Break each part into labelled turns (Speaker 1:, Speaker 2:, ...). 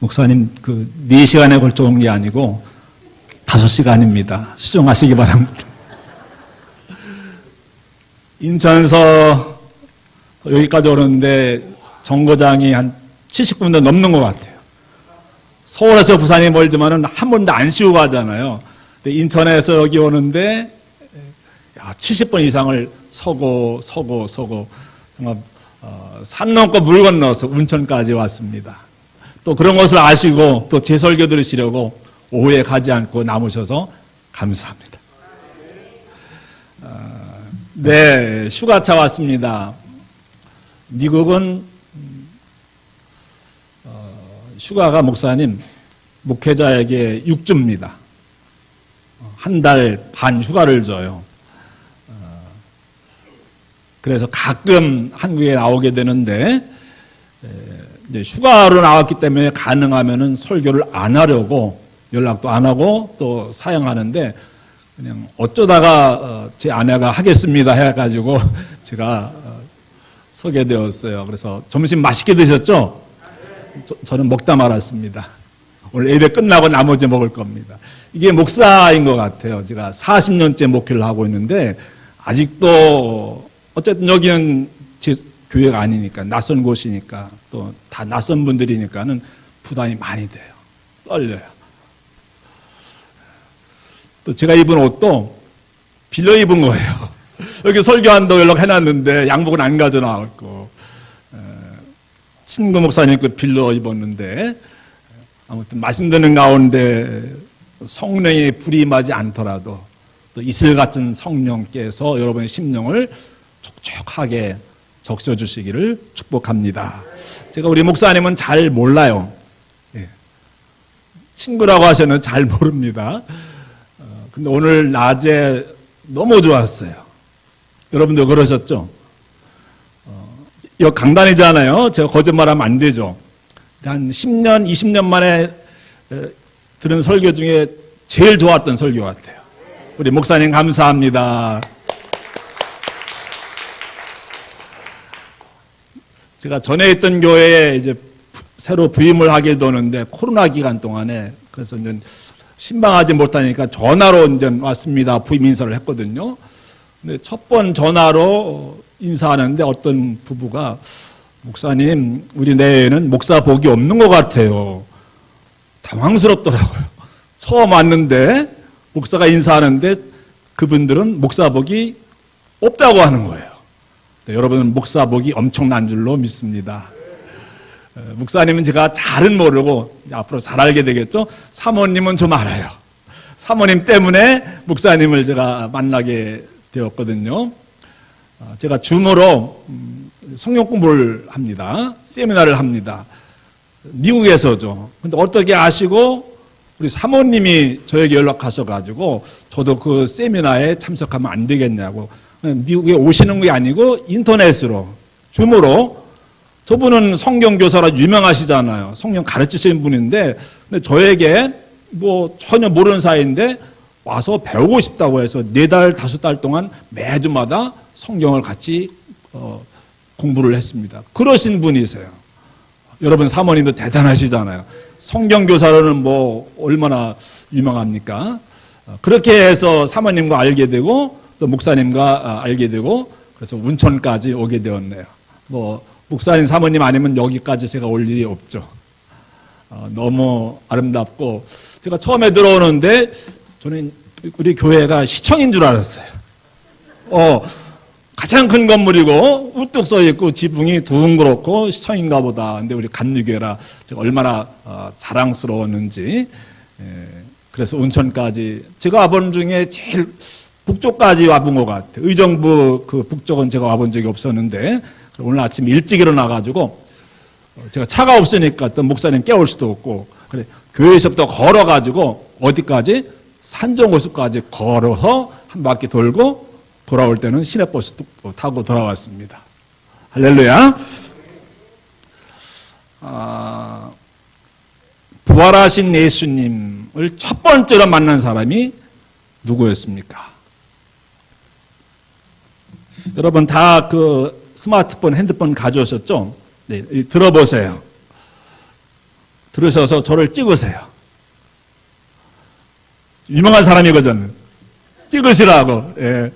Speaker 1: 목사님, 4시간에 걸쳐 온 게 아니고 5시간입니다. 수정하시기 바랍니다. 인천에서 여기까지 오는데 정거장이 한 70분도 넘는 것 같아요. 서울에서 부산이 멀지만은 한 번도 안 쉬고 가잖아요. 근데 인천에서 여기 오는데 70분 이상을 서고 정말 산 넘고 물 건너서 운천까지 왔습니다. 또 그런 것을 아시고 또 제 설교 들으시려고 오후에 가지 않고 남으셔서 감사합니다. 네, 휴가차 왔습니다. 미국은 휴가가 목사님, 목회자에게 6주입니다. 한 달 반 휴가를 줘요. 그래서 가끔 한국에 나오게 되는데 이제 휴가로 나왔기 때문에 가능하면은 설교를 안 하려고 연락도 안 하고 또 사양하는데 그냥 어쩌다가 제 아내가 하겠습니다 해가지고 제가 서게 되었어요. 그래서 점심 맛있게 드셨죠? 저는 먹다 말았습니다. 오늘 예배 끝나고 나머지 먹을 겁니다. 이게 목사인 것 같아요. 제가 40년째 목회를 하고 있는데 아직도 어쨌든 여기는 제 교회가 아니니까 낯선 곳이니까 또 다 낯선 분들이니까는 부담이 많이 돼요. 떨려요. 또 제가 입은 옷도 빌려 입은 거예요. 여기 설교한다고 연락해놨는데 양복은 안 가져 나왔고 친구 목사님 그 빌려 입었는데 아무튼 말씀드리는 가운데 성령의 불이 임하지 않더라도 또 이슬 같은 성령께서 여러분의 심령을 촉촉하게 적셔주시기를 축복합니다. 제가 우리 목사님은 잘 몰라요. 친구라고 하셔는 잘 모릅니다. 근데 오늘 낮에 너무 좋았어요. 여러분도 그러셨죠? 여기 강단이잖아요. 제가 거짓말하면 안 되죠. 한 10년, 20년 만에 들은 설교 중에 제일 좋았던 설교 같아요. 우리 목사님 감사합니다. 제가 전에 있던 교회에 이제 새로 부임을 하게 되는데 코로나 기간 동안에 그래서 이제 신방하지 못하니까 전화로 이제 왔습니다. 부임 인사를 했거든요. 근데 첫 번 전화로 인사하는데 어떤 부부가 목사님, 우리 내에는 목사 복이 없는 것 같아요. 당황스럽더라고요. 처음 왔는데 목사가 인사하는데 그분들은 목사 복이 없다고 하는 거예요. 네, 여러분은 목사 복이 엄청난 줄로 믿습니다. 목사님은 제가 잘은 모르고 앞으로 잘 알게 되겠죠. 사모님은 좀 알아요. 사모님 때문에 목사님을 제가 만나게 되었거든요. 제가 줌으로 성경 공부를 합니다. 세미나를 합니다. 미국에서죠. 근데 어떻게 아시고 우리 사모님이 저에게 연락하셔가지고 저도 그 세미나에 참석하면 안 되겠냐고. 미국에 오시는 게 아니고 인터넷으로 줌으로. 저분은 성경교사라 유명하시잖아요. 성경 가르치시는 분인데 근데 저에게 뭐 전혀 모르는 사이인데 와서 배우고 싶다고 해서 4달, 5달 동안 매주마다 성경을 같이 공부를 했습니다. 그러신 분이세요. 여러분 사모님도 대단하시잖아요. 성경교사로는 뭐 얼마나 유명합니까? 그렇게 해서 사모님과 알게 되고 또 목사님과 알게 되고 그래서 운천까지 오게 되었네요. 뭐 목사님 사모님 아니면 여기까지 제가 올 일이 없죠. 너무 아름답고 제가 처음에 들어오는데 저는 우리 교회가 시청인 줄 알았어요. 가장 큰 건물이고 우뚝 서 있고 지붕이 둥그렇고 시청인가 보다. 근데 우리 감리교회라 제가 얼마나 자랑스러웠는지. 그래서 운천까지 제가 와본 중에 제일 북쪽까지 와본 것 같아요. 의정부 그 북쪽은 제가 와본 적이 없었는데 오늘 아침 일찍 일어나가지고 제가 차가 없으니까 또 목사님 깨울 수도 없고 그래 교회에서부터 걸어가지고 어디까지? 산정호수까지 걸어서 한 바퀴 돌고 돌아올 때는 시내버스 타고 돌아왔습니다. 할렐루야. 부활하신 예수님을 첫 번째로 만난 사람이 누구였습니까? 여러분 다 그 스마트폰, 핸드폰 가져오셨죠? 네, 들어보세요. 들으셔서 저를 찍으세요. 유명한 사람이거든. 찍으시라고. 예.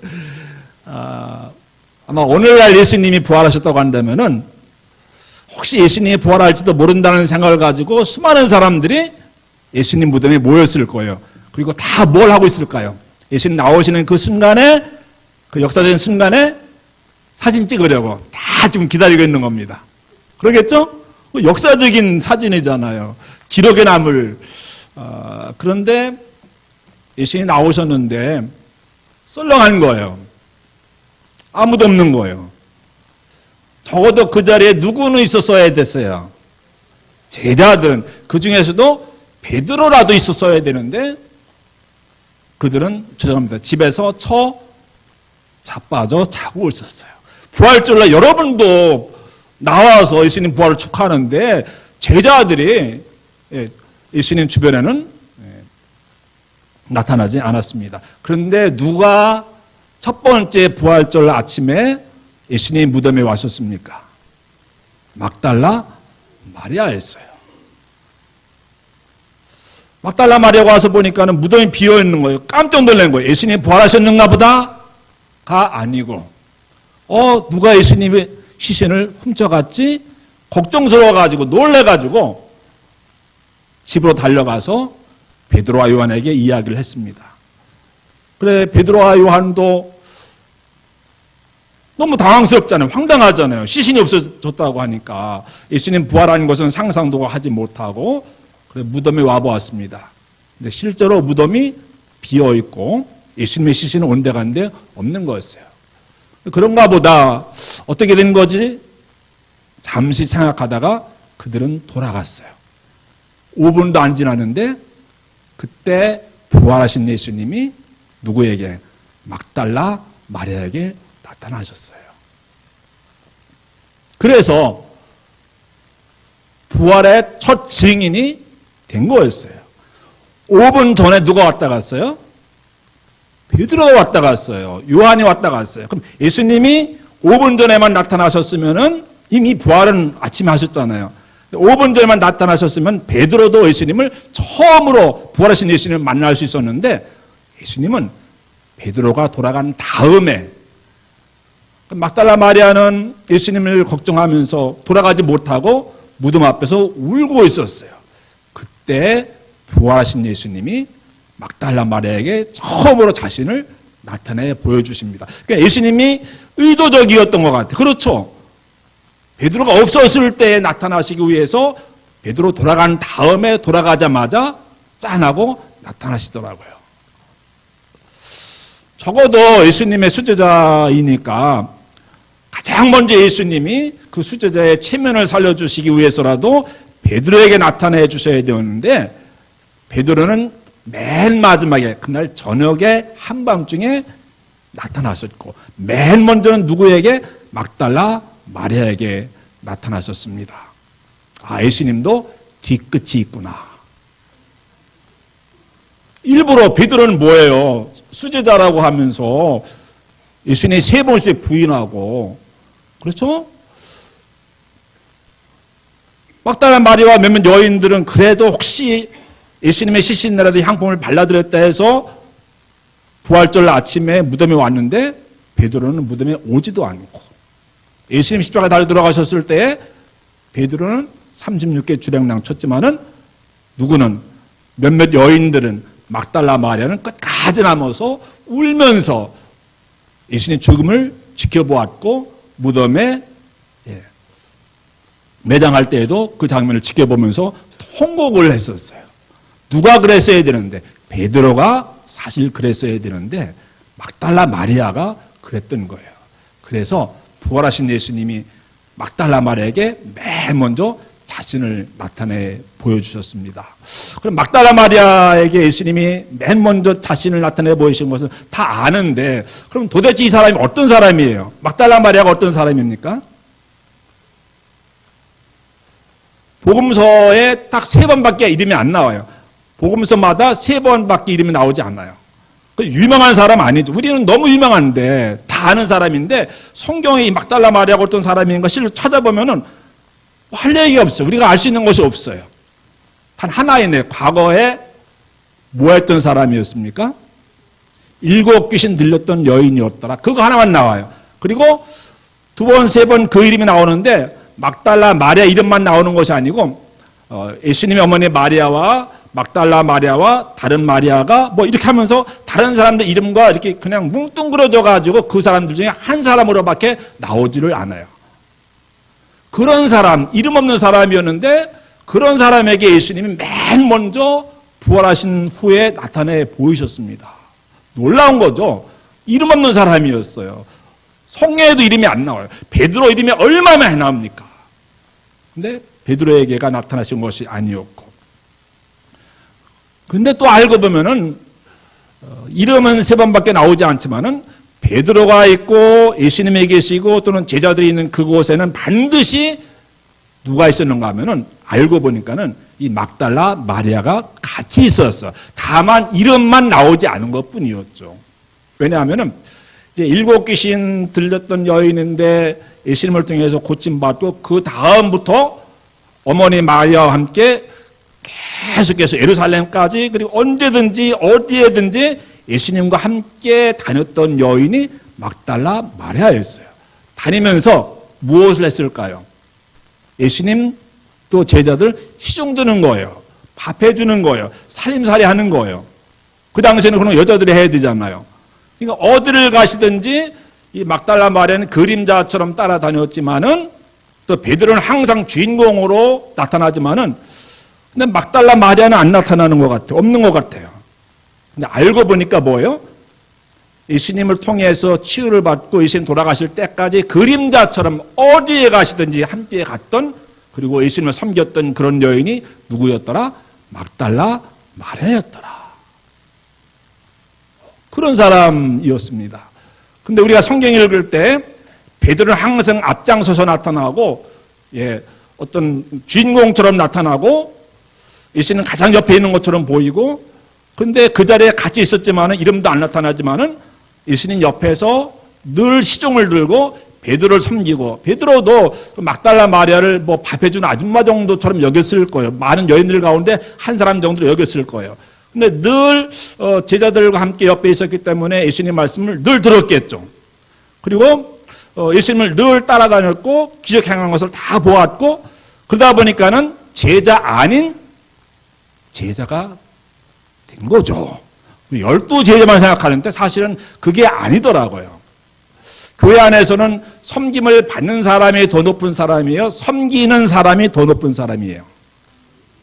Speaker 1: 아마 오늘날 예수님이 부활하셨다고 한다면은 혹시 예수님이 부활할지도 모른다는 생각을 가지고 수많은 사람들이 예수님 무덤에 모였을 거예요. 그리고 다 뭘 하고 있을까요? 예수님 나오시는 그 순간에, 그 역사적인 순간에 사진 찍으려고 다 지금 기다리고 있는 겁니다. 그러겠죠? 역사적인 사진이잖아요. 기록에 남을. 그런데 예수님이 나오셨는데 썰렁한 거예요. 아무도 없는 거예요. 적어도 그 자리에 누구는 있었어야 됐어요. 제자들은, 그 중에서도 베드로라도 있었어야 되는데 그들은 죄송합니다. 집에서 자빠져 자고 있었어요. 부활절날 여러분도 나와서 예수님 부활을 축하하는데 제자들이 예수님 주변에는 나타나지 않았습니다. 그런데 누가 첫 번째 부활절 아침에 예수님 무덤에 왔었습니까? 막달라 마리아였어요. 막달라 마리아가 와서 보니까는 무덤이 비어 있는 거예요. 깜짝 놀란 거예요. 예수님 부활하셨는가 보다가 아니고, 누가 예수님의 시신을 훔쳐갔지? 걱정스러워가지고 놀래가지고 집으로 달려가서 베드로와 요한에게 이야기를 했습니다. 그래, 베드로와 요한도 너무 당황스럽잖아요. 황당하잖아요. 시신이 없어졌다고 하니까. 예수님 부활한 것은 상상도 하지 못하고 그래 무덤에 와보았습니다. 근데 실제로 무덤이 비어있고 예수님의 시신은 온데간데 없는 거였어요. 그런가 보다. 어떻게 된 거지? 잠시 생각하다가 그들은 돌아갔어요. 5분도 안 지났는데 그때 부활하신 예수님이 누구에게? 막달라 마리아에게 나타나셨어요. 그래서 부활의 첫 증인이 된 거였어요. 5분 전에 누가 왔다 갔어요? 베드로가 왔다 갔어요. 요한이 왔다 갔어요. 그럼 예수님이 5분 전에만 나타나셨으면은 이미 부활은 아침에 하셨잖아요. 5분 전에만 나타나셨으면 베드로도 예수님을 처음으로 부활하신 예수님을 만날 수 있었는데 예수님은 베드로가 돌아간 다음에 막달라 마리아는 예수님을 걱정하면서 돌아가지 못하고 무덤 앞에서 울고 있었어요. 그때 부활하신 예수님이 막달라 마리아에게 처음으로 자신을 나타내 보여주십니다. 그러니까 예수님이 의도적이었던 것 같아요. 그렇죠. 베드로가 없었을 때 나타나시기 위해서 베드로 돌아간 다음에 돌아가자마자 짠하고 나타나시더라고요. 적어도 예수님의 수제자이니까 가장 먼저 예수님이 그 수제자의 체면을 살려주시기 위해서라도 베드로에게 나타내 주셔야 되었는데 베드로는 맨 마지막에 그날 저녁에 한밤중에 나타나셨고 맨 먼저는 누구에게? 막달라 마리아에게 나타나셨습니다. 예수님도 뒤끝이 있구나. 일부러 베드로는 뭐예요? 수제자라고 하면서 예수님이 3번씩 부인하고 그렇죠? 막달라 마리아와 몇몇 여인들은 그래도 혹시 예수님의 시신이라도 향품을 발라드렸다 해서 부활절 아침에 무덤에 왔는데 베드로는 무덤에 오지도 않고 예수님 십자가 달려 들어가셨을 때 베드로는 36개 주량랑 쳤지만은 누구는 몇몇 여인들은 막달라 마리아는 끝까지 남아서 울면서 예수님 죽음을 지켜보았고 무덤에 매장할 때에도 그 장면을 지켜보면서 통곡을 했었어요. 누가 그랬어야 되는데 베드로가 사실 그랬어야 되는데 막달라 마리아가 그랬던 거예요. 그래서 부활하신 예수님이 막달라 마리아에게 맨 먼저 자신을 나타내 보여주셨습니다. 그럼 막달라 마리아에게 예수님이 맨 먼저 자신을 나타내 보이신 것은 다 아는데 그럼 도대체 이 사람이 어떤 사람이에요? 막달라 마리아가 어떤 사람입니까? 복음서에 딱 3번밖에 이름이 안 나와요. 복음서마다 3번밖에 이름이 나오지 않아요. 유명한 사람 아니죠. 우리는 너무 유명한데 다 아는 사람인데 성경에 이 막달라 마리아가 어떤 사람인가 실로 찾아보면은 할 얘기가 없어요. 우리가 알 수 있는 것이 없어요. 하나이네. 과거에 뭐 했던 사람이었습니까? 7 귀신 들렸던 여인이었더라. 그거 하나만 나와요. 그리고 2번, 3번 그 이름이 나오는데 막달라 마리아 이름만 나오는 것이 아니고 예수님의 어머니 마리아와 막달라 마리아와 다른 마리아가 뭐 이렇게 하면서 다른 사람들 이름과 이렇게 그냥 뭉뚱그려져 가지고 그 사람들 중에 한 사람으로밖에 나오지를 않아요. 그런 사람, 이름 없는 사람이었는데 그런 사람에게 예수님이 맨 먼저 부활하신 후에 나타내 보이셨습니다. 놀라운 거죠. 이름 없는 사람이었어요. 성경에도 이름이 안 나와요. 베드로 이름이 얼마나 많이 나옵니까? 근데 베드로에게가 나타나신 것이 아니었고. 근데 또 알고 보면은 이름은 3번밖에 나오지 않지만은 베드로가 있고 예수님이 계시고 또는 제자들이 있는 그곳에는 반드시 누가 있었는가 하면은 알고 보니까는 이 막달라 마리아가 같이 있었어. 다만 이름만 나오지 않은 것 뿐이었죠. 왜냐하면은 이제 7 귀신 들렸던 여인인데 예수님을 통해서 고침받고 그 다음부터 어머니 마리아와 함께 계속해서 예루살렘까지 그리고 언제든지 어디에든지 예수님과 함께 다녔던 여인이 막달라 마리아였어요. 다니면서 무엇을 했을까요? 예수님 또 제자들 시중 드는 거예요. 밥 해주는 거예요. 살림살이 하는 거예요. 그 당시에는 그런 여자들이 해야 되잖아요. 그러니까 어디를 가시든지 이 막달라 마리아는 그림자처럼 따라다녔지만은 또 베드로는 항상 주인공으로 나타나지만은 근데 막달라 마리아는 안 나타나는 것 같아요. 없는 것 같아요. 근데 알고 보니까 뭐예요? 예수님을 통해서 치유를 받고 예수님 돌아가실 때까지 그림자처럼 어디에 가시든지 함께 갔던 그리고 예수님을 섬겼던 그런 여인이 누구였더라? 막달라 마리아였더라. 그런 사람이었습니다. 근데 우리가 성경 읽을 때 베드로는 항상 앞장서서 나타나고 어떤 주인공처럼 나타나고 예수님은 가장 옆에 있는 것처럼 보이고 근데 그 자리에 같이 있었지만은 이름도 안 나타나지만은 예수님 옆에서 늘 시종을 들고 베드로를 섬기고 베드로도 막달라 마리아를 뭐 밥해주는 아줌마 정도처럼 여겼을 거예요. 많은 여인들 가운데 한 사람 정도로 여겼을 거예요. 근데 늘 제자들과 함께 옆에 있었기 때문에 예수님 말씀을 늘 들었겠죠. 그리고 예수님을 늘 따라다녔고 기적 행한 것을 다 보았고 그러다 보니까는 제자 아닌 제자가 된 거죠. 12제자만 생각하는데 사실은 그게 아니더라고요. 교회 안에서는 섬김을 받는 사람이 더 높은 사람이에요? 섬기는 사람이 더 높은 사람이에요?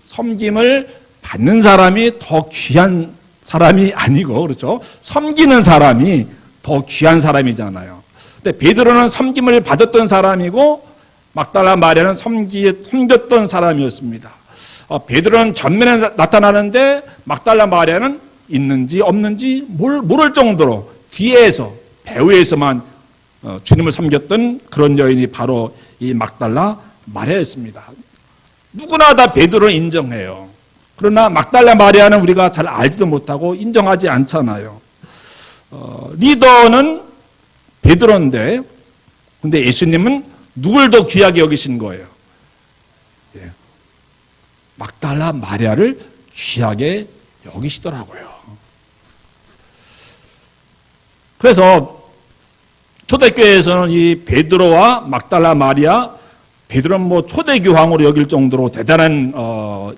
Speaker 1: 섬김을 받는 사람이 더 귀한 사람이 아니고 그렇죠? 섬기는 사람이 더 귀한 사람이잖아요. 근데 베드로는 섬김을 받았던 사람이고 막달라 마리아는 섬겼던 사람이었습니다. 베드로는 전면에 나타나는데 막달라 마리아는 있는지 없는지 모를 정도로 뒤에서 배후에서만 주님을 섬겼던 그런 여인이 바로 이 막달라 마리아였습니다. 누구나 다 베드로를 인정해요. 그러나 막달라 마리아는 우리가 잘 알지도 못하고 인정하지 않잖아요. 리더는 베드로인데 근데 예수님은 누굴 더 귀하게 여기신 거예요? 막달라 마리아를 귀하게 여기시더라고요. 그래서 초대교회에서는 이 베드로와 막달라 마리아, 베드로는 뭐 초대교황으로 여길 정도로 대단한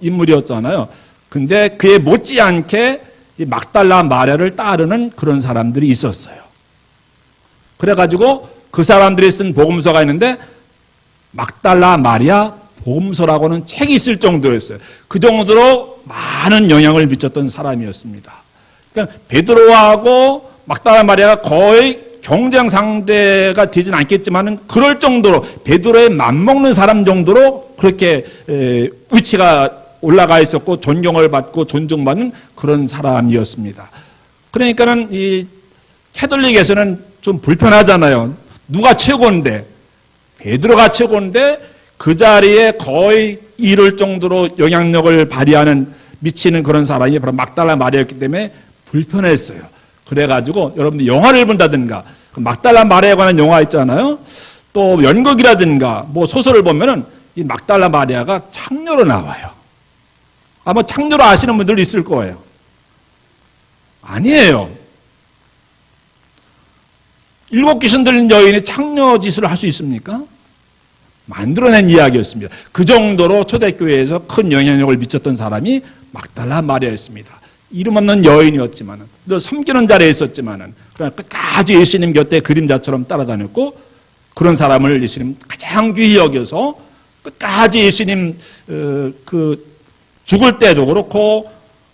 Speaker 1: 인물이었잖아요. 근데 그에 못지않게 이 막달라 마리아를 따르는 그런 사람들이 있었어요. 그래가지고 그 사람들이 쓴 복음서가 있는데 막달라 마리아 복음서라고는 책이 있을 정도였어요. 그 정도로 많은 영향을 미쳤던 사람이었습니다. 그러니까 베드로하고 막달라 마리아가 거의 경쟁 상대가 되진 않겠지만은 그럴 정도로 베드로에 맞먹는 사람 정도로 그렇게 위치가 올라가 있었고 존경을 받고 존중받는 그런 사람이었습니다. 그러니까는 이 캐톨릭에서는 좀 불편하잖아요. 누가 최고인데 베드로가 최고인데 그 자리에 거의 이를 정도로 영향력을 발휘하는 미치는 그런 사람이 바로 막달라 마리아였기 때문에 불편했어요. 그래가지고 여러분들 영화를 본다든가 막달라 마리아에 관한 영화 있잖아요. 또 연극이라든가 뭐 소설을 보면은 이 막달라 마리아가 창녀로 나와요. 아마 창녀로 아시는 분들도 있을 거예요. 아니에요. 7 귀신 들린 여인이 창녀 짓을 할 수 있습니까? 만들어낸 이야기였습니다. 그 정도로 초대교회에서 큰 영향력을 미쳤던 사람이 막달라 마리아였습니다. 이름 없는 여인이었지만은, 늘 섬기는 자리에 있었지만은, 그러나 끝까지 예수님 곁에 그림자처럼 따라다녔고, 그런 사람을 예수님 가장 귀히 여겨서 끝까지 예수님 죽을 때도 그렇고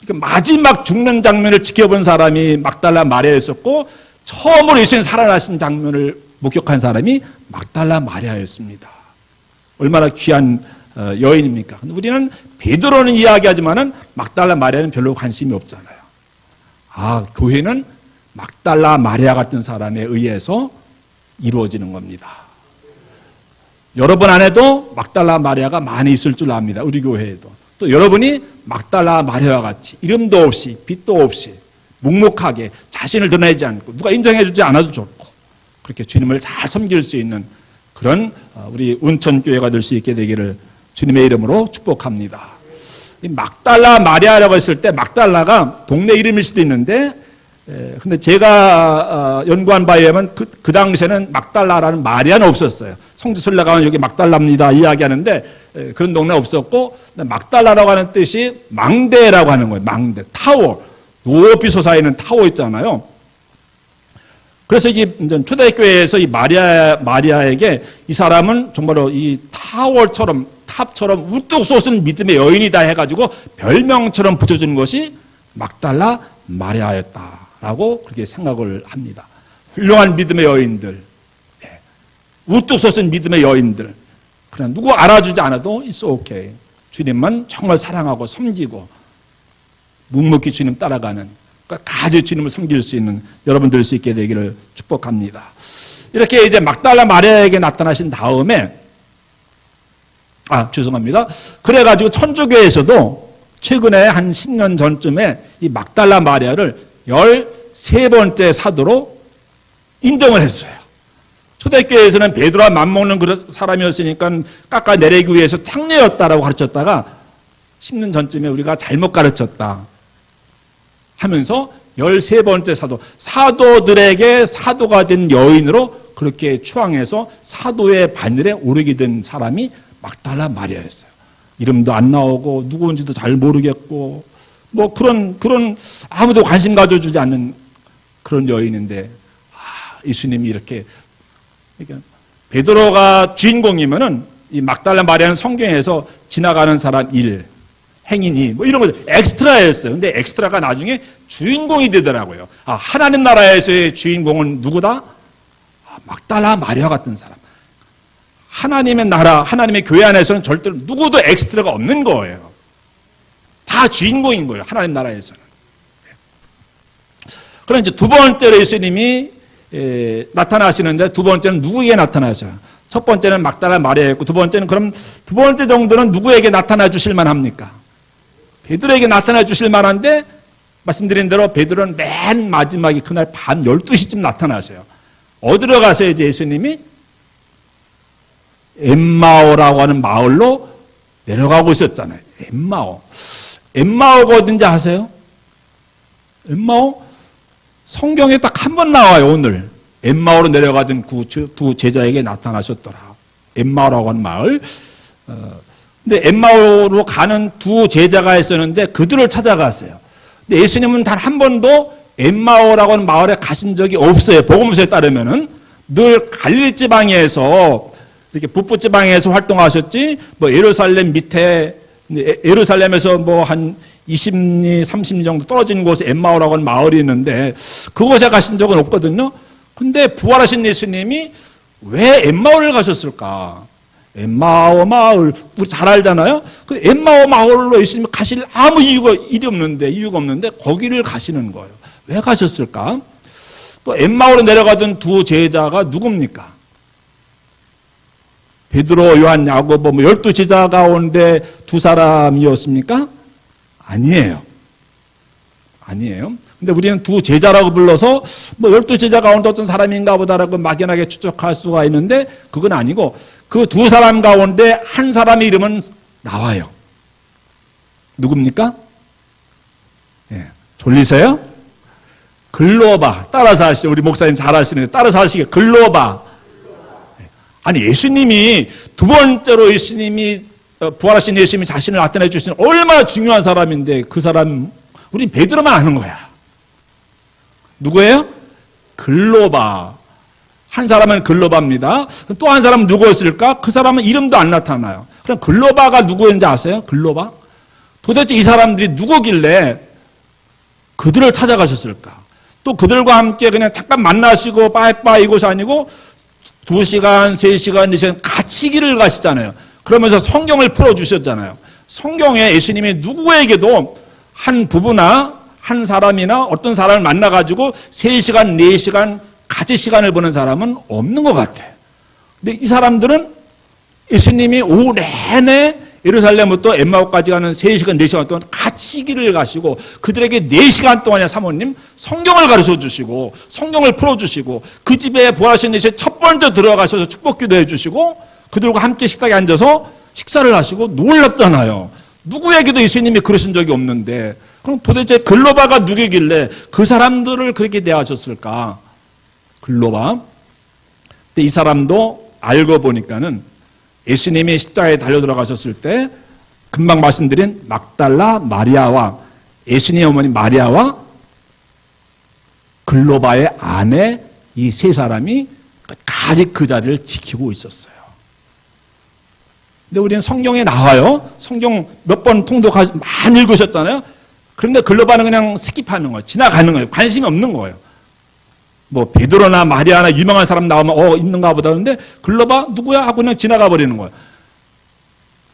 Speaker 1: 마지막 죽는 장면을 지켜본 사람이 막달라 마리아였었고, 처음으로 예수님 살아나신 장면을 목격한 사람이 막달라 마리아였습니다. 얼마나 귀한 여인입니까? 근데 우리는 베드로는 이야기하지만은 막달라 마리아는 별로 관심이 없잖아요. 아, 교회는 막달라 마리아 같은 사람에 의해서 이루어지는 겁니다. 여러분 안에도 막달라 마리아가 많이 있을 줄 압니다. 우리 교회에도. 또 여러분이 막달라 마리아와 같이 이름도 없이 빛도 없이 묵묵하게 자신을 드러내지 않고 누가 인정해 주지 않아도 좋고 그렇게 주님을 잘 섬길 수 있는 그런 우리 운천교회가 될 수 있게 되기를 주님의 이름으로 축복합니다. 이 막달라 마리아라고 했을 때 막달라가 동네 이름일 수도 있는데 근데 제가 연구한 바에 의하면 그 당시에는 막달라라는 마리아는 없었어요. 성지순례 가면 여기 막달라입니다 이야기하는데 그런 동네 없었고 막달라라고 하는 뜻이 망대라고 하는 거예요. 망대, 타워, 높이 솟아있는 타워 있잖아요. 그래서 이제 초대교회에서 이 마리아에게 이 사람은 정말로 이 타워처럼 탑처럼 우뚝 솟은 믿음의 여인이다 해가지고 별명처럼 붙여준 것이 막달라 마리아였다라고 그렇게 생각을 합니다. 훌륭한 믿음의 여인들, 우뚝 솟은 믿음의 여인들. 그냥 누구 알아주지 않아도 it's okay. 주님만 정말 사랑하고 섬기고 묵묵히 주님 따라가는 끝까지 주님을 섬길 수 있는 여러분 될 수 있게 되기를 축복합니다. 이렇게 이제 막달라 마리아에게 나타나신 다음에 죄송합니다. 그래가지고 천주교에서도 최근에 한 10년 전쯤에 이 막달라 마리아를 13번째 사도로 인정을 했어요. 초대교회에서는 베드로와 맞먹는 그런 사람이었으니까 깎아내리기 위해서 창녀였다라고 가르쳤다가 10년 전쯤에 우리가 잘못 가르쳤다 하면서 13번째 사도들에게 사도가 된 여인으로 그렇게 추앙해서 사도의 바늘에 오르게 된 사람이 막달라 마리아였어요. 이름도 안 나오고 누구인지도 잘 모르겠고 뭐 그런 아무도 관심 가져주지 않는 그런 여인인데 예수님이 이렇게 그러니까 베드로가 주인공이면은 이 막달라 마리아는 성경에서 지나가는 사람 행인이 뭐 이런 거 엑스트라였어요. 근데 엑스트라가 나중에 주인공이 되더라고요. 하나님 나라에서의 주인공은 누구다? 막달라 마리아 같은 사람. 하나님의 나라, 하나님의 교회 안에서는 절대로 누구도 엑스트라가 없는 거예요. 다 주인공인 거예요. 하나님 나라에서는. 그럼 이제 두 번째로 예수님이 나타나시는데 두 번째는 누구에게 나타나셔요? 첫 번째는 막달라 마리아였고 두 번째는 그럼 두 번째 정도는 누구에게 나타나 주실 만합니까? 베드로에게 나타나 주실 만한데 말씀드린 대로 베드로는 맨 마지막에 그날 밤 12시쯤 나타나셔요. 어디로 가서 이제 예수님이 엠마오라고 하는 마을로 내려가고 있었잖아요. 엠마오가 어딘지 아세요? 엠마오? 성경에 딱 한 번 나와요. 오늘 엠마오로 내려가던 두 제자에게 나타나셨더라. 엠마오라고 하는 마을. 근데 엠마오로 가는 두 제자가 있었는데 그들을 찾아갔어요. 근데 예수님은 단 한 번도 엠마오라고 하는 마을에 가신 적이 없어요. 복음서에 따르면은 늘 갈릴리 지방에서 이렇게 북부 지방에서 활동하셨지 뭐 예루살렘 밑에 예루살렘에서 뭐 한 20리 30리 정도 떨어진 곳에 엠마오라고 하는 마을이 있는데 그곳에 가신 적은 없거든요. 근데 부활하신 예수님이 왜 엠마오를 가셨을까? 엠마오 마을 우리 잘 알잖아요. 그 엠마오 마을로 예수님이 가실 아무 이유가 없는데 거기를 가시는 거예요. 왜 가셨을까? 또 엠마오로 내려가던 두 제자가 누굽니까? 베드로, 요한, 야고보 12제자 가운데 두 사람이었습니까? 아니에요. 근데 우리는 두 제자라고 불러서 12제자 가운데 어떤 사람인가 보다라고 막연하게 추측할 수가 있는데 그건 아니고 그 두 사람 가운데 한 사람의 이름은 나와요. 누굽니까? 예. 졸리세요? 글로바. 따라서 하시죠. 우리 목사님 잘 하시는데 따라서 하시게. 글로바. 아니, 예수님이 두 번째로 예수님이 부활하신 예수님이 자신을 나타내 주신 얼마나 중요한 사람인데 그 사람 우린 베드로만 아는 거야. 누구예요? 글로바. 한 사람은 글로바입니다. 또 한 사람은 누구였을까? 그 사람은 이름도 안 나타나요. 그럼 글로바가 누구였는지 아세요? 글로바? 도대체 이 사람들이 누구길래 그들을 찾아가셨을까? 또 그들과 함께 그냥 잠깐 만나시고 빠이빠이 이곳이 아니고 2시간, 3시간, 4시간 같이 길을 가시잖아요. 그러면서 성경을 풀어주셨잖아요. 성경에 예수님이 누구에게도 한 부부나 한 사람이나 어떤 사람을 만나가지고 3시간, 4시간 같이 시간을 보낸 사람은 없는 것 같아. 근데 이 사람들은 예수님이 오후 내내 예루살렘부터 엠마오까지 가는 3시간, 4시간 동안 같이 길을 가시고 그들에게 4시간 동안이야 사모님 성경을 가르쳐 주시고 성경을 풀어주시고 그 집에 부활하신 예수님 첫 번째 들어가셔서 축복기도 해주시고 그들과 함께 식탁에 앉아서 식사를 하시고 놀랍잖아요. 누구에게도 예수님이 그러신 적이 없는데 그럼 도대체 글로바가 누구길래 그 사람들을 그렇게 대하셨을까? 글로바. 근데 이 사람도 알고 보니까는 예수님이 십자가에 달려 들어가셨을 때 금방 말씀드린 막달라 마리아와 예수님의 어머니 마리아와 글로바의 아내 이 세 사람이 끝까지 그 자리를 지키고 있었어요. 근데 우리는 성경에 나와요. 성경 몇 번 통독하시 많이 읽으셨잖아요. 그런데 글로바는 그냥 스킵하는 거예요. 지나가는 거예요. 관심이 없는 거예요. 뭐 베드로나 마리아나 유명한 사람 나오면 있는가 보다 하는데 글로바 누구야 하고 그냥 지나가 버리는 거예요.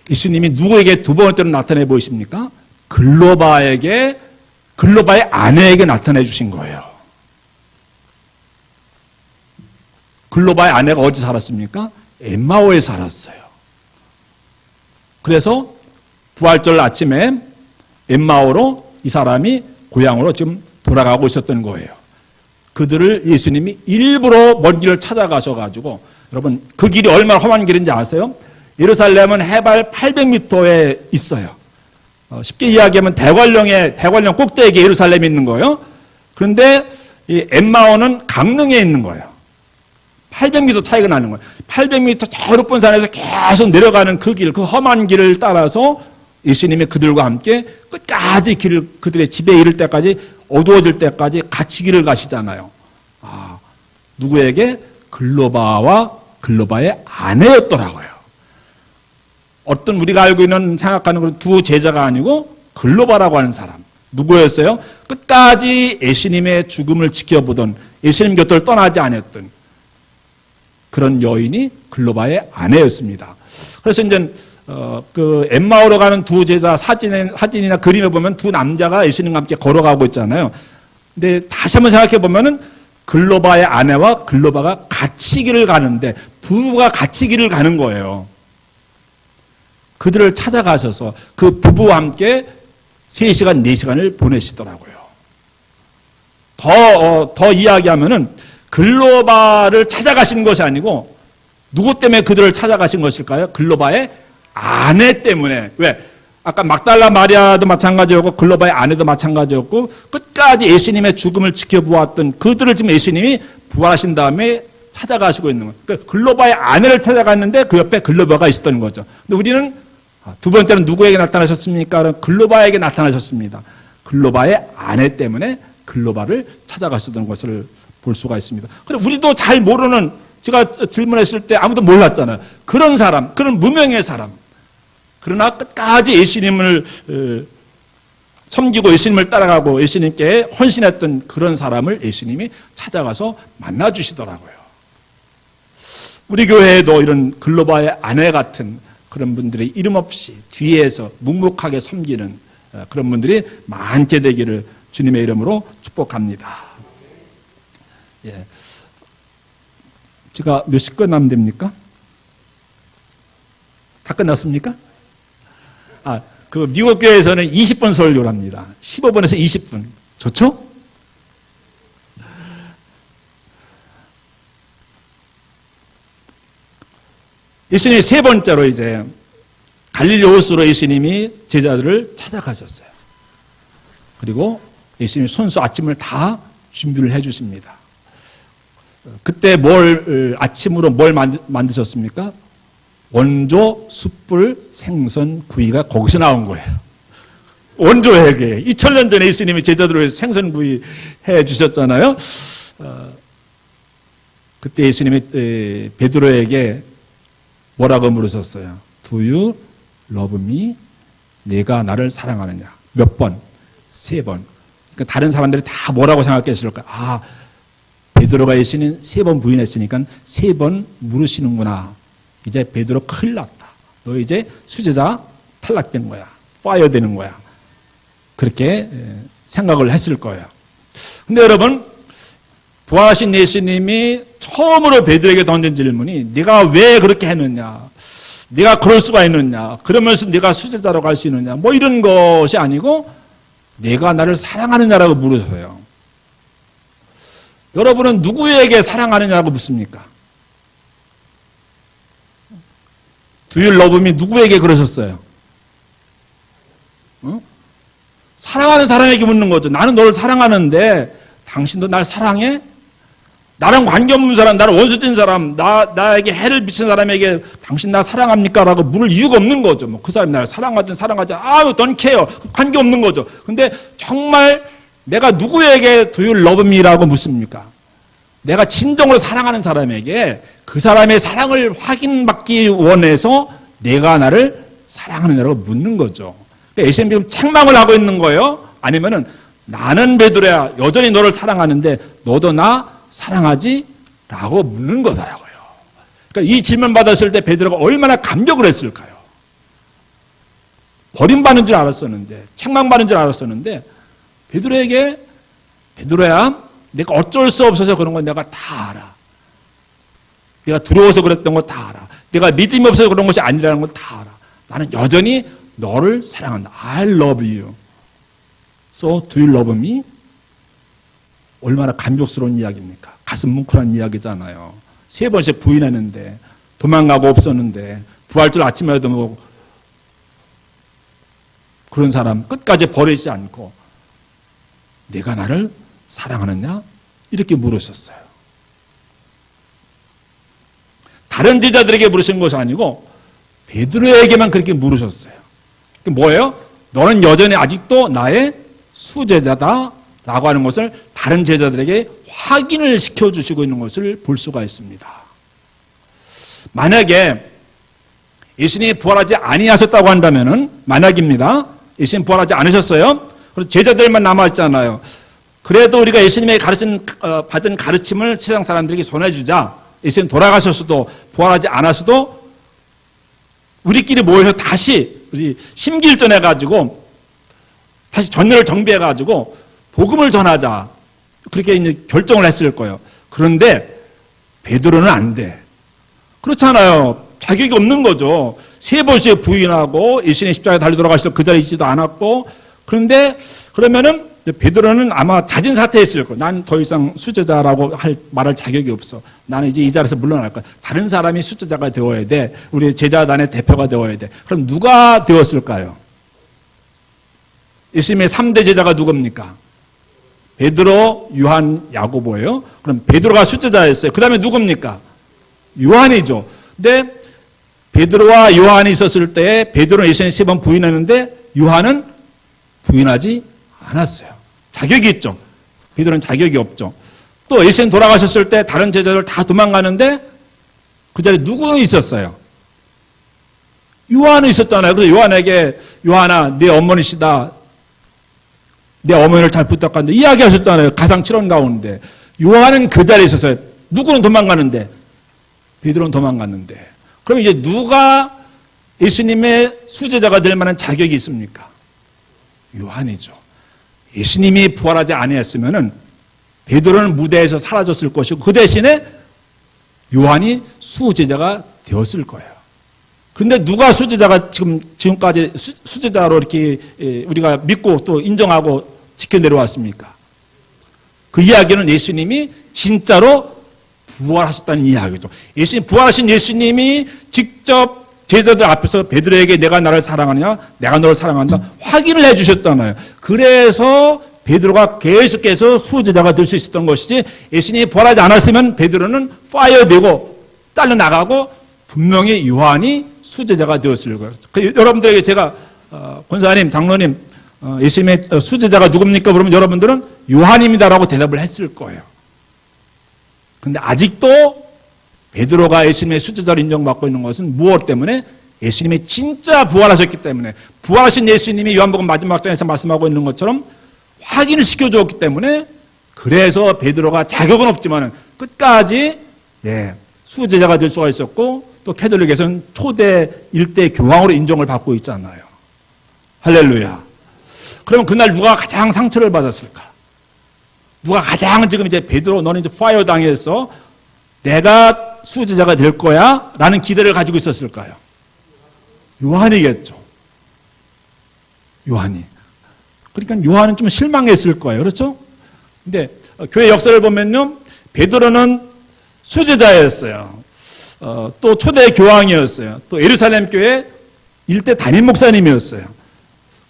Speaker 1: 예수님이 누구에게 두 번째로 나타내 보이십니까? 글로바의 아내에게 나타내 주신 거예요. 글로바의 아내가 어디 살았습니까? 엠마오에 살았어요. 그래서 부활절 아침에 엠마오로 이 사람이 고향으로 지금 돌아가고 있었던 거예요. 그들을 예수님이 일부러 먼 길을 찾아가셔가지고 여러분 그 길이 얼마나 험한 길인지 아세요? 예루살렘은 해발 800m에 있어요. 쉽게 이야기하면 대관령 꼭대기에 예루살렘이 있는 거예요. 그런데 이 엠마오는 강릉에 있는 거예요. 800m 차이가 나는 거예요. 800m 저 높은 산에서 계속 내려가는 그 길, 그 험한 길을 따라서 예수님이 그들과 함께 끝까지 그들의 집에 이를 때까지 어두워질 때까지 같이 길을 가시잖아요. 누구에게? 글로바와 글로바의 아내였더라고요. 어떤 우리가 알고 있는 생각하는 그런 두 제자가 아니고 글로바라고 하는 사람. 누구였어요? 끝까지 예수님의 죽음을 지켜보던 예수님 곁을 떠나지 않았던 그런 여인이 글로바의 아내였습니다. 그래서 이제 그 엠마오로 가는 두 제자 사진이나 그림을 보면 두 남자가 예수님과 함께 걸어가고 있잖아요. 근데 다시 한번 생각해 보면은 글로바의 아내와 글로바가 같이 길을 가는데 부부가 같이 길을 가는 거예요. 그들을 찾아가셔서 그 부부와 함께 3시간, 4시간을 보내시더라고요. 더 이야기하면은 글로바를 찾아가신 것이 아니고 누구 때문에 그들을 찾아가신 것일까요? 글로바의 아내 때문에. 왜? 아까 막달라 마리아도 마찬가지였고 글로바의 아내도 마찬가지였고 끝까지 예수님의 죽음을 지켜보았던 그들을 지금 예수님이 부활하신 다음에 찾아가시고 있는 거예요. 그러니까 글로바의 아내를 찾아갔는데 그 옆에 글로바가 있었던 거죠. 근데 우리는 두 번째는 누구에게 나타나셨습니까? 글로바에게 나타나셨습니다. 글로바의 아내 때문에 글로바를 찾아가셨던 것을 볼 수가 있습니다. 그럼 우리도 잘 모르는, 제가 질문했을 때 아무도 몰랐잖아요. 그런 사람, 그런 무명의 사람. 그러나 끝까지 예수님을 섬기고 예수님을 따라가고 예수님께 헌신했던 그런 사람을 예수님이 찾아가서 만나주시더라고요. 우리 교회에도 이런 글로바의 아내 같은 그런 분들이 이름 없이 뒤에서 묵묵하게 섬기는 그런 분들이 많게 되기를 주님의 이름으로 축복합니다. 예. 제가 몇 시 끝나면 됩니까? 다 끝났습니까? 그 미국 교회에서는 20분 설교를 합니다. 15분에서 20분. 좋죠? 예수님이 세 번째로 이제 갈릴리 호수로 예수님이 제자들을 찾아가셨어요. 그리고 예수님이 손수 아침을 다 준비를 해 주십니다. 그때 아침으로 뭘 만드셨습니까? 원조 숯불 생선 구이가 거기서 나온 거예요. 원조회계. 2000년 전에 예수님이 제자들을 위해서 생선 구이 해 주셨잖아요. 그때 예수님이 베드로에게 뭐라고 물으셨어요? Do you love me? 내가 나를 사랑하느냐? 몇 번? 3번. 그러니까 다른 사람들이 다 뭐라고 생각했을까? 아, 베드로가 예수님 3번 부인했으니까 3번 물으시는구나. 이제 베드로 큰일 났다. 너 이제 수제자 탈락된 거야. 파이어 되는 거야. 그렇게 생각을 했을 거예요. 근데 여러분, 부활하신 예수님이 처음으로 베드로에게 던진 질문이 네가 왜 그렇게 했느냐? 네가 그럴 수가 있느냐? 그러면서 네가 수제자라고 할 수 있느냐? 뭐 이런 것이 아니고 네가 나를 사랑하느냐라고 물으셔요. 여러분은 누구에게 사랑하느냐고 묻습니까? Do you love me? 누구에게 그러셨어요? 사랑하는 사람에게 묻는 거죠. 나는 너를 사랑하는데 당신도 날 사랑해? 나랑 관계없는 사람, 나를 원수진 사람, 나에게 해를 미친 사람에게 당신 나 사랑합니까? 라고 물을 이유가 없는 거죠. 뭐 그 사람이 나를 사랑하든 don't care. 관계없는 거죠. 근데 정말 내가 누구에게 do you love me? 라고 묻습니까? 내가 진정으로 사랑하는 사람에게 그 사람의 사랑을 확인받기 원해서 내가 나를 사랑하느냐고 묻는 거죠. 그러니까 예수님 지금 책망을 하고 있는 거예요? 아니면은 나는 베드로야 여전히 너를 사랑하는데 너도 나 사랑하지? 라고 묻는 거더라고요. 그러니까 이 질문 받았을 때 베드로가 얼마나 감격을 했을까요? 버림받는 줄 알았었는데, 책망받는 줄 알았었는데, 베드로에게, 베드로야, 내가 어쩔 수 없어서 그런 건 내가 다 알아. 내가 두려워서 그랬던 거 다 알아. 내가 믿음이 없어서 그런 것이 아니라는 걸 다 알아. 나는 여전히 너를 사랑한다. I love you. So do you love me? 얼마나 감격스러운 이야기입니까? 가슴 뭉클한 이야기잖아요. 3번씩 부인했는데 도망가고 없었는데 부활절 아침에도 뭐 그런 사람 끝까지 버리지 않고 내가 나를 사랑하느냐? 이렇게 물으셨어요. 다른 제자들에게 물으신 것이 아니고 베드로에게만 그렇게 물으셨어요. 그게 뭐예요? 너는 여전히 아직도 나의 수제자다 라고 하는 것을 다른 제자들에게 확인을 시켜주시고 있는 것을 볼 수가 있습니다. 만약에 예수님이 부활하지 아니하셨다고 한다면은 만약입니다. 예수님 부활하지 않으셨어요. 그리고 제자들만 남아있잖아요. 그래도 우리가 예수님의 받은 가르침을 세상 사람들에게 전해주자. 예수님 돌아가셨어도 부활하지 않았어도 우리끼리 모여서 다시 우리 심기일전해가지고 다시 전열을 정비해가지고 복음을 전하자. 그렇게 이제 결정을 했을 거예요. 그런데 베드로는 안 돼. 그렇잖아요. 자격이 없는 거죠. 3번씩 부인하고 예수님 십자가에 달려 돌아가셔서 그 자리에 있지도 않았고 그런데 그러면은 베드로는 아마 자진 사퇴했을 거예요. 난 더 이상 수제자라고 말할 자격이 없어. 나는 이제 이 자리에서 물러날 거야. 다른 사람이 수제자가 되어야 돼. 우리 제자단의 대표가 되어야 돼. 그럼 누가 되었을까요? 예수님의 3대 제자가 누굽니까? 베드로, 요한, 야고보예요. 그럼 베드로가 수제자였어요. 그 다음에 누굽니까? 요한이죠. 근데 베드로와 요한이 있었을 때 베드로는 예수님 3번 부인했는데 요한은 부인하지 않았어요. 자격이 있죠. 베드로는 자격이 없죠. 또 예수님 돌아가셨을 때 다른 제자들 다 도망가는데 그 자리에 누구 있었어요? 요한은 있었잖아요. 그래서 요한에게 요한아 내 어머니시다. 내 어머니를 잘 부탁하는데 이야기하셨잖아요. 가상 7원 가운데. 요한은 그 자리에 있었어요. 누구는 도망가는데? 베드로는 도망갔는데. 그럼 이제 누가 예수님의 수제자가 될 만한 자격이 있습니까? 요한이죠. 예수님이 부활하지 아니했으면은 베드로는 무대에서 사라졌을 것이고 그 대신에 요한이 수제자가 되었을 거예요. 그런데 누가 수제자가 지금까지 수제자로 이렇게 우리가 믿고 또 인정하고 지켜 내려왔습니까? 그 이야기는 예수님이 진짜로 부활하셨다는 이야기죠. 부활하신 예수님이 직접 제자들 앞에서 베드로에게 내가 나를 사랑하냐, 내가 너를 사랑한다 확인을 해주셨잖아요. 그래서 베드로가 계속해서 수제자가 될 수 있었던 것이지, 예수님이 부활하지 않았으면 베드로는 파이어되고 잘려나가고 분명히 요한이 수제자가 되었을 거예요. 여러분들에게 제가 권사님, 장로님, 예수님의 수제자가 누굽니까? 그러면 여러분들은 요한입니다라고 대답을 했을 거예요. 그런데 아직도 베드로가 예수님의 수제자로 인정받고 있는 것은 무엇 때문에? 예수님이 진짜 부활하셨기 때문에, 부활하신 예수님이 요한복음 마지막 장에서 말씀하고 있는 것처럼 확인을 시켜주었기 때문에, 그래서 베드로가 자격은 없지만 끝까지 수제자가 될 수가 있었고, 또 캐톨릭에서는 초대 일대 교황으로 인정을 받고 있잖아요. 할렐루야. 그러면 그날 누가 가장 상처를 받았을까? 누가 가장 지금 이제 베드로 너는 이제 파이어 당해서 내가 수제자가 될 거야 라는 기대를 가지고 있었을까요? 요한이겠죠. 요한이. 그러니까 요한은 좀 실망했을 거예요. 그렇죠? 근데 교회 역사를 보면요, 베드로는 수제자였어요. 또 초대 교황이었어요. 또 예루살렘 교회 일대 담임 목사님이었어요.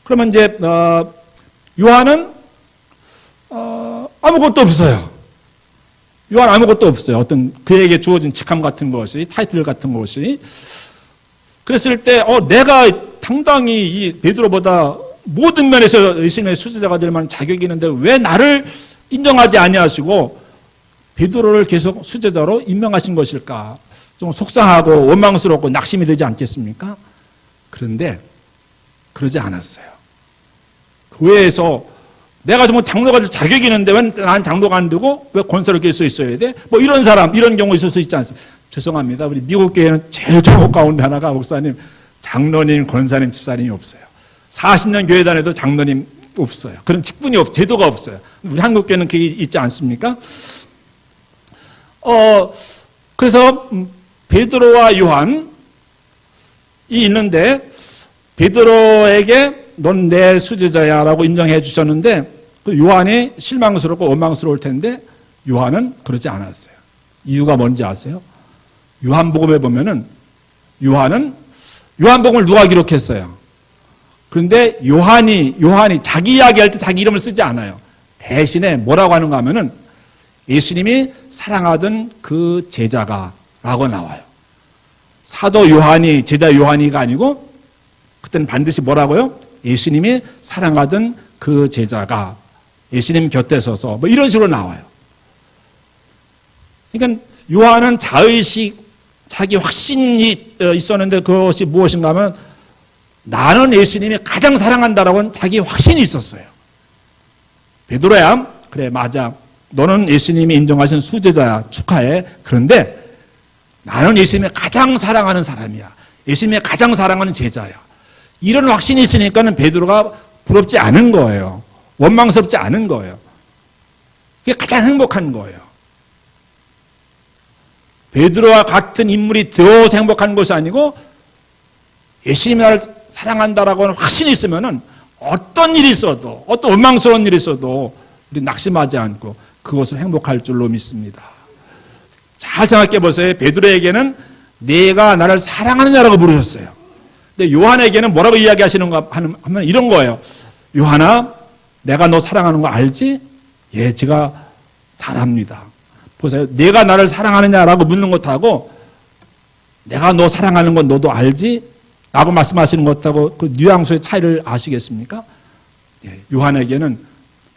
Speaker 1: 그러면 이제 요한은 아무것도 없어요. 요한 아무것도 없어요. 어떤 그에게 주어진 직함 같은 것이, 타이틀 같은 것이. 그랬을 때 내가 당당히 이 베드로보다 모든 면에서 예수님의 수제자가 될 만한 자격이 있는데 왜 나를 인정하지 아니하시고 베드로를 계속 수제자로 임명하신 것일까? 좀 속상하고 원망스럽고 낙심이 되지 않겠습니까? 그런데 그러지 않았어요. 교회에서 내가 정말 장로가 될 자격이 있는데 왜 난 장로가 안 되고 왜 권사로 낄 수 있어야 돼? 뭐 이런 사람, 이런 경우 있을 수 있지 않습니까? 죄송합니다. 우리 미국 교회는 제일 좋은 가운데 하나가 목사님, 장로님, 권사님, 집사님이 없어요. 40년 교회 다녀도 장로님 없어요. 그런 직분이 제도가 없어요. 우리 한국 교회는 그게 있지 않습니까? 그래서 베드로와 요한이 있는데, 베드로에게 넌 내 수제자야 라고 인정해 주셨는데, 그 요한이 실망스럽고 원망스러울 텐데 요한은 그러지 않았어요. 이유가 뭔지 아세요? 요한복음에 보면은 요한은 요한복음을 누가 기록했어요? 그런데 요한이 자기 이야기할 때 자기 이름을 쓰지 않아요. 대신에 뭐라고 하는가 하면은 예수님이 사랑하던 그 제자가 라고 나와요. 사도 요한이 제자 요한이가 아니고 그때는 반드시 뭐라고요? 예수님이 사랑하던 그 제자가 예수님 곁에 서서 뭐 이런 식으로 나와요. 그러니까 요한은 자의식, 자기 확신이 있었는데 그것이 무엇인가 하면 나는 예수님이 가장 사랑한다라고 자기 확신이 있었어요. 베드로야, 그래 맞아. 너는 예수님이 인정하신 수제자야. 축하해. 그런데 나는 예수님이 가장 사랑하는 사람이야. 예수님이 가장 사랑하는 제자야. 이런 확신이 있으니까는 베드로가 부럽지 않은 거예요. 원망스럽지 않은 거예요. 그게 가장 행복한 거예요. 베드로와 같은 인물이 되어서 행복한 것이 아니고 예수님이 나를 사랑한다라고 하는 확신이 있으면은 어떤 일이 있어도, 어떤 원망스러운 일이 있어도 우리 낙심하지 않고 그것을 행복할 줄로 믿습니다. 잘 생각해 보세요. 베드로에게는 내가 나를 사랑하느냐라고 물으셨어요. 근데 요한에게는 뭐라고 이야기하시는가 하면 이런 거예요. 요한아, 내가 너 사랑하는 거 알지? 예, 제가 잘 압니다. 보세요. 내가 나를 사랑하느냐라고 묻는 것하고 내가 너 사랑하는 건 너도 알지? 라고 말씀하시는 것하고 그 뉘앙스의 차이를 아시겠습니까? 예, 요한에게는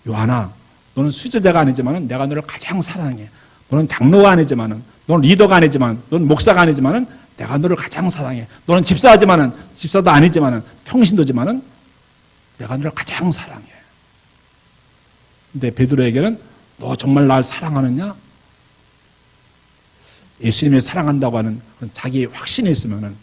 Speaker 1: 요한아, 너는 수제자가 아니지만 내가 너를 가장 사랑해. 너는 장로가 아니지만, 너는 리더가 아니지만, 너는 목사가 아니지만 내가 너를 가장 사랑해. 너는 집사지만은, 집사도 아니지만, 평신도지만은 내가 너를 가장 사랑해. 근데 베드로에게는 너 정말 날 사랑하느냐? 예수님이 사랑한다고 하는 자기 확신이 있으면은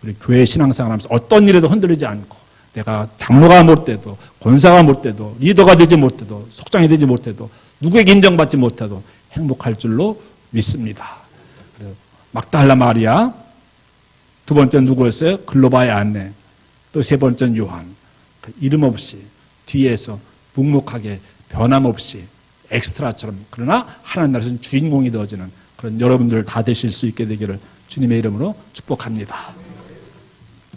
Speaker 1: 우리 교회 신앙생활 하면서 어떤 일에도 흔들리지 않고 내가 장로가 못 돼도 권사가 못 돼도 리더가 되지 못해도 속장이 되지 못해도 누구에게 인정받지 못해도 행복할 줄로 믿습니다. 막달라 마리아, 두 번째는 누구였어요? 글로바의 아내, 또 세 번째는 요한. 이름 없이 뒤에서 묵묵하게 변함없이 엑스트라처럼 그러나 하나님 나라에서는 주인공이 되어지는 그런 여러분들 다 되실 수 있게 되기를 주님의 이름으로 축복합니다.